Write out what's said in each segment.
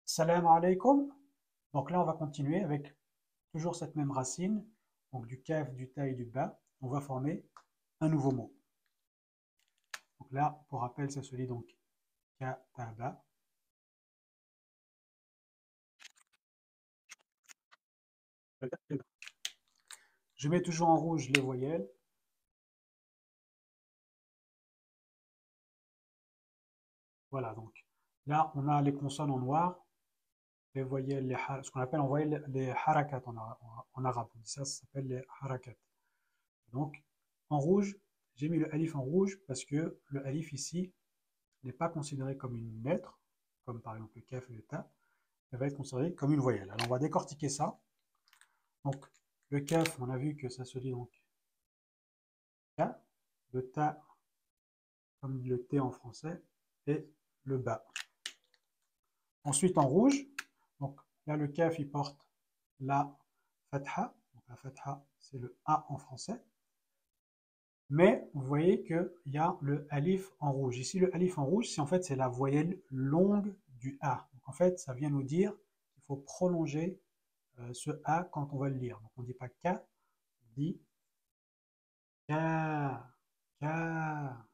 Salam alaikum. Donc là, on va continuer avec toujours cette même racine. Donc du kaf, du ta et du ba. On va former un nouveau mot. Donc là, pour rappel, ça se lit donc kataba. Je mets toujours en rouge les voyelles. Voilà, donc là, on a les consonnes en noir, les voyelles, ce qu'on appelle en voyelles les harakat en arabe. Ça s'appelle les harakat. Donc, en rouge, j'ai mis le alif en rouge parce que le alif ici n'est pas considéré comme une lettre, comme par exemple le kaf et le ta, elle va être considérée comme une voyelle. Alors on va décortiquer ça. Donc le kaf, on a vu que ça se lit donc ka, le ta comme le t en français, et le ba. Ensuite en rouge, donc là le kaf il porte la fatha, donc la fatha c'est le a en français, mais vous voyez qu'il y a le alif en rouge. Ici le alif en rouge, c'est la voyelle longue du a. Donc en fait ça vient nous dire qu'il faut prolonger ce a quand on va le lire. Donc on ne dit pas ka, on dit ka, ka.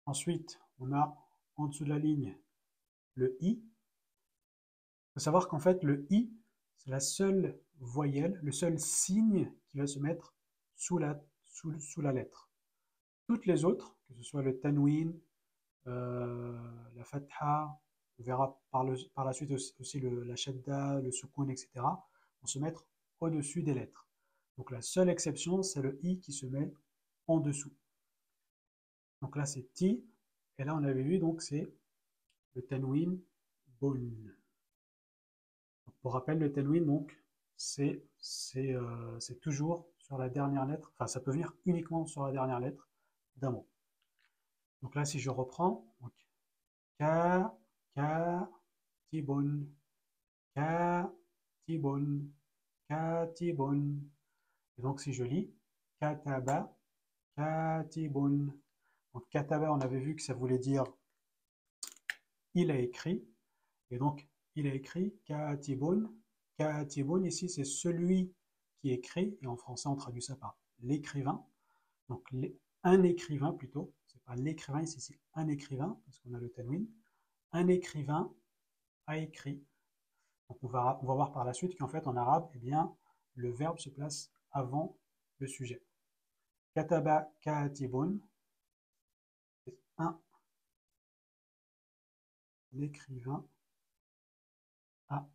Ensuite, on a en dessous de la ligne le i. Il faut savoir qu'en fait, le i, c'est la seule voyelle, le seul signe qui va se mettre sous la lettre. Toutes les autres, que ce soit le tanwin, la fatha, on verra par la suite aussi la shadda, le sukun, etc., vont se mettre au-dessus des lettres. Donc la seule exception, c'est le i qui se met en dessous. Donc là, c'est ti, et là, on avait vu, donc c'est le tanwin bun. Pour rappel, le tanwin, donc, c'est toujours sur la dernière lettre, enfin, ça peut venir uniquement sur la dernière lettre d'un mot. Donc là, si je reprends, donc, ka, ka, tibun, ka, tibun, ka, tibun. Et donc, si je lis, kataba, katibun. Donc, kataba, on avait vu que ça voulait dire il a écrit. Et donc, il a écrit Kaatibun. Kaatibun, ici, c'est celui qui écrit, et en français, on traduit ça par l'écrivain. Donc, un écrivain plutôt, c'est pas l'écrivain, ici, c'est un écrivain, parce qu'on a le tanwin. Un écrivain a écrit. Donc, on va voir par la suite qu'en fait, en arabe, eh bien, le verbe se place avant le sujet. Kataba kaatibun, c'est un écrivain a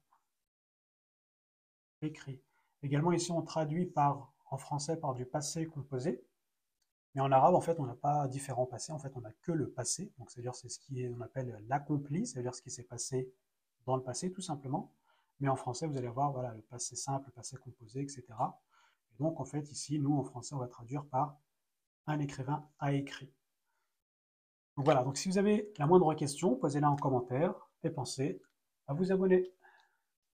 écrit. Également, ici, on traduit en français par du passé composé. Mais en arabe, en fait, on n'a pas différents passés, en fait, on n'a que le passé. Donc, c'est-à-dire, c'est ce qu'on appelle l'accompli, c'est-à-dire ce qui s'est passé dans le passé, tout simplement. Mais en français, vous allez voir, voilà, le passé simple, le passé composé, etc. Et donc, en fait, ici, nous, en français, on va traduire par un écrivain a écrit. Donc voilà, donc si vous avez la moindre question, posez-la en commentaire et pensez à vous abonner.